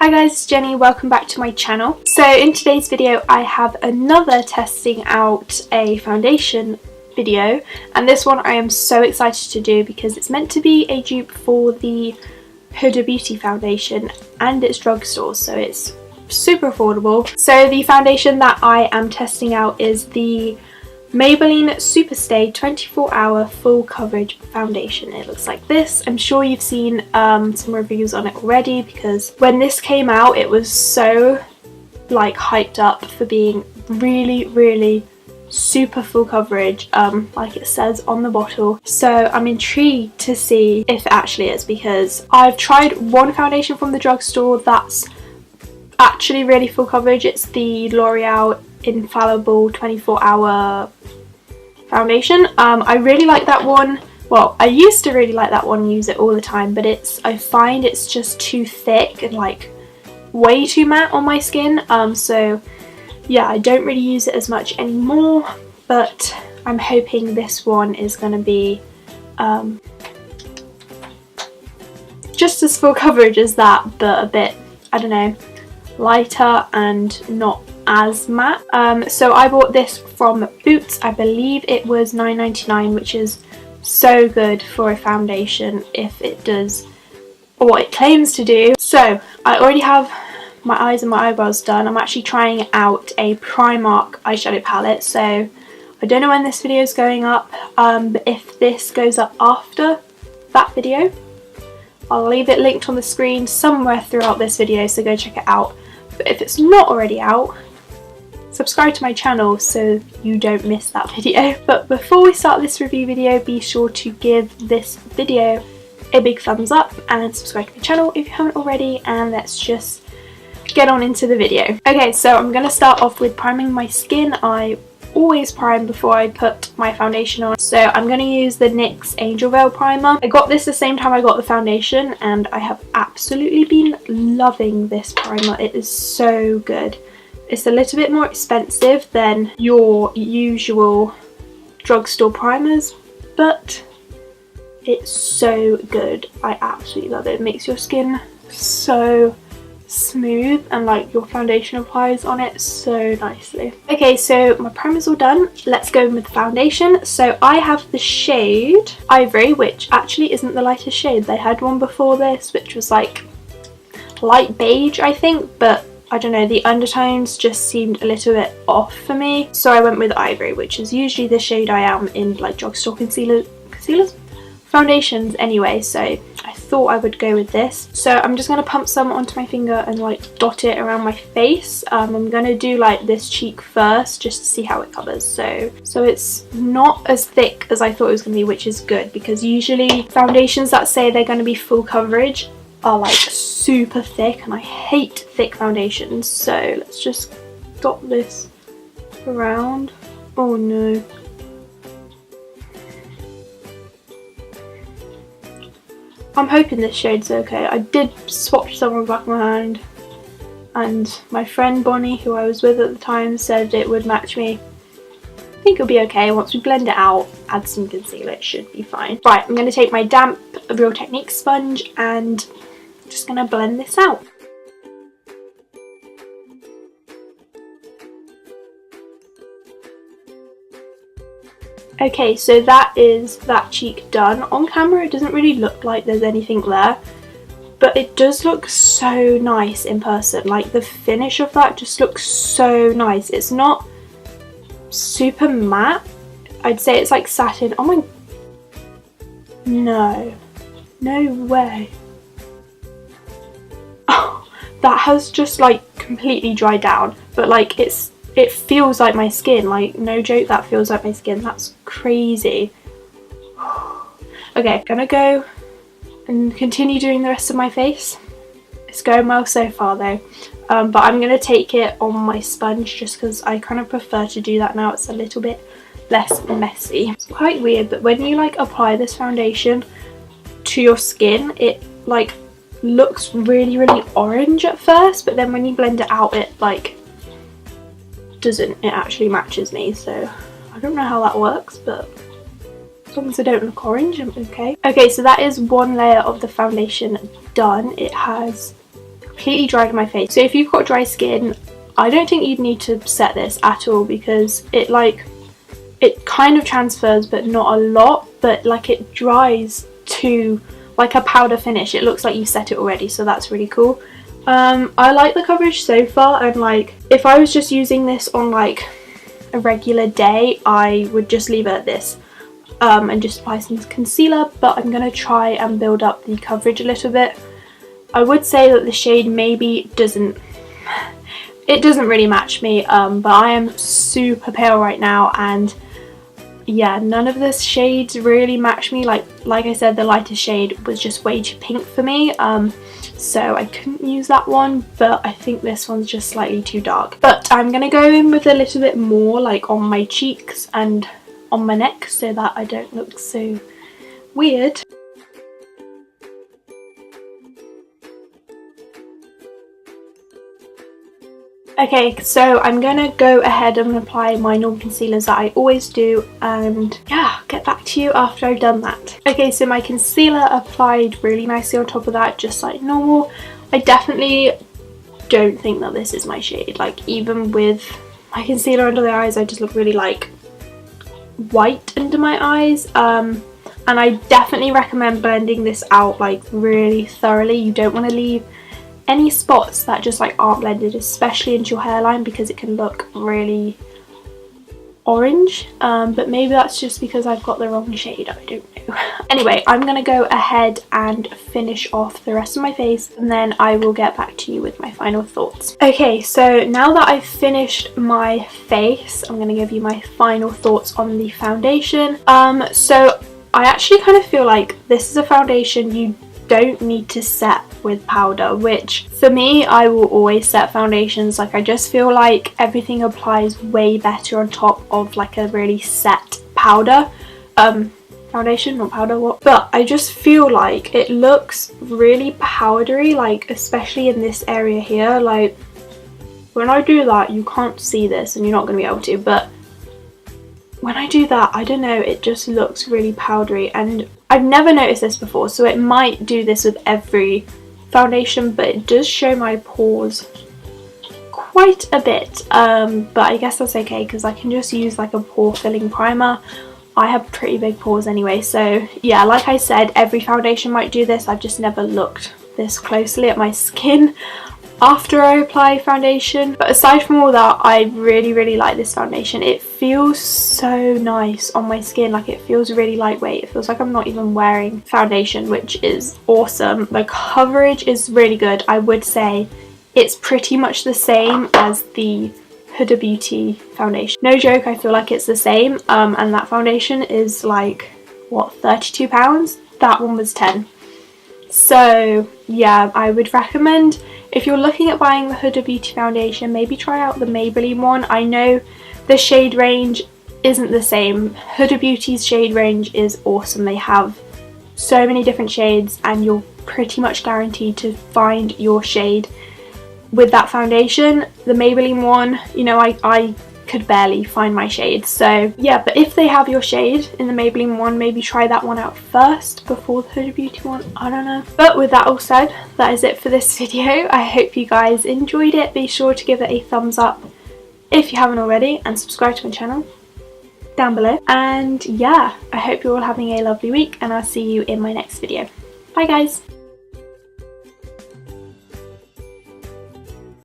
Hi guys, it's Jenny, welcome back to my channel. So in today's video I have another testing out a foundation video, and this one I am so excited to do because it's meant to be a dupe for the Huda Beauty foundation and it's drugstore, so it's super affordable. So the foundation that I am testing out is the Maybelline Superstay 24-hour full coverage foundation. It looks like this. I'm sure you've seen some reviews on it already because when this came out it was so like hyped up for being really super full coverage, like it says on the bottle. So I'm intrigued to see if it actually is, because I've tried one foundation from the drugstore that's actually really full coverage. It's the L'Oreal Infallible 24-hour foundation. I really like that one. Well, I used to really like that one and use it all the time, but I find it's just too thick and like way too matte on my skin. So yeah, I don't really use it as much anymore, but I'm hoping this one is going to be just as full coverage as that, but a bit, I don't know, lighter and not as matte. So I bought this from Boots. I believe it was $9.99, which is so good for a foundation if it does what it claims to do. So I already have my eyes and my eyebrows done. I'm actually trying out a Primark eyeshadow palette, so I don't know when this video is going up, but if this goes up after that video, I'll leave it linked on the screen somewhere throughout this video, so go check it out. But if it's not already out, subscribe to my channel so you don't miss that video. But before we start this review video, be sure to give this video a big thumbs up and subscribe to my channel if you haven't already, and let's just get on into the video. Okay, so I'm going to start off with priming my skin. I always prime before I put my foundation on, so I'm going to use the NYX Angel Veil primer. I got this the same time I got the foundation and I have absolutely been loving this primer. It is so good. It's a little bit more expensive than your usual drugstore primers, but it's so good. I absolutely love it. It makes your skin so smooth and like your foundation applies on it so nicely. Okay, so my primer's all done. Let's go in with the foundation. So I have the shade Ivory, which actually isn't the lightest shade. They had one before this which was like light beige, I think, but I don't know, the undertones just seemed a little bit off for me, so I went with Ivory, which is usually the shade I am in like drugstore concealers, foundations anyway, so I thought I would go with this. So I'm just going to pump some onto my finger and like dot it around my face. I'm going to do like this cheek first just to see how it covers. So it's not as thick as I thought it was going to be, which is good, because usually foundations that say they're going to be full coverage are like super thick and I hate thick foundations. So let's just dot this around. Oh no. I'm hoping this shade's okay. I did swatch some on the back of my hand and my friend Bonnie, who I was with at the time, said it would match me. I think it'll be okay. Once we blend it out, add some concealer, it should be fine. Right, I'm going to take my damp Real Technique sponge and I'm just going to blend this out. Okay, so that is that cheek done. On camera it doesn't really look like there's anything there, but it does look so nice in person. Like the finish of that just looks so nice. It's not super matte. I'd say it's like satin. Oh my... No way. Oh, that has just like completely dried down, but like it feels like my skin, like no joke, that feels like my skin. That's crazy. Okay, gonna go and continue doing the rest of my face. It's going well so far though, but I'm gonna take it on my sponge just because I kind of prefer to do that now. It's a little bit less messy. It's quite weird, but when you like apply this foundation to your skin, it like looks really orange at first, but then when you blend it out it like doesn't. It actually matches me, so I don't know how that works, but as long as I don't look orange, I'm okay. Okay, so that is one layer of the foundation done. It has completely dried my face. So if you've got dry skin, I don't think you'd need to set this at all, because it kind of transfers but not a lot, but like it dries to like a powder finish. It looks like you set it already, so that's really cool. I like the coverage so far, and like if I was just using this on like a regular day, I would just leave it at this and just apply some concealer, but I'm gonna try and build up the coverage a little bit. I would say that the shade maybe doesn't really match me, but I am super pale right now, and yeah, none of the shades really match me. Like I said, the lightest shade was just way too pink for me, so I couldn't use that one, but I think this one's just slightly too dark. But I'm gonna go in with a little bit more like on my cheeks and on my neck, so that I don't look so weird. Okay, so I'm gonna go ahead and apply my normal concealers that I always do, and yeah, get back to you after I've done that. Okay, so my concealer applied really nicely on top of that, just like normal. I definitely don't think that this is my shade. Like, even with my concealer under the eyes, I just look really like white under my eyes. And I definitely recommend blending this out like really thoroughly. You don't want to leave any spots that just like aren't blended, especially into your hairline, because it can look really orange, but maybe that's just because I've got the wrong shade, I don't know. Anyway, I'm gonna go ahead and finish off the rest of my face, and then I will get back to you with my final thoughts. Okay, so now that I've finished my face, I'm gonna give you my final thoughts on the foundation. So I actually kind of feel like this is a foundation you don't need to set with powder, which for me, I will always set foundations. Like, I just feel like everything applies way better on top of like a really set powder. Foundation, not powder, what? But I just feel like it looks really powdery, like especially in this area here. Like when I do that, you can't see this and you're not going to be able to, but when I do that, I don't know, it just looks really powdery, and I've never noticed this before, so it might do this with every foundation, but it does show my pores quite a bit, but I guess that's okay because I can just use like a pore filling primer. I have pretty big pores anyway, so yeah, like I said, every foundation might do this. I've just never looked this closely at my skin after I apply foundation. But aside from all that, I really like this foundation. It feels so nice on my skin, like it feels really lightweight. It feels like I'm not even wearing foundation, which is awesome. The coverage is really good. I would say it's pretty much the same as the Huda Beauty foundation. No joke, I feel like it's the same, and that foundation is like, what, £32? That one was 10. So yeah, I would recommend, if you're looking at buying the Huda Beauty foundation, maybe try out the Maybelline one. I know the shade range isn't the same. Huda Beauty's shade range is awesome. They have so many different shades, and you're pretty much guaranteed to find your shade with that foundation. The Maybelline one, you know, I could barely find my shade. So yeah, but if they have your shade in the Maybelline one, maybe try that one out first before the Huda Beauty one. I don't know. But with that all said, that is it for this video. I hope you guys enjoyed it. Be sure to give it a thumbs up if you haven't already, and subscribe to my channel down below. And yeah, I hope you're all having a lovely week, and I'll see you in my next video. Bye guys.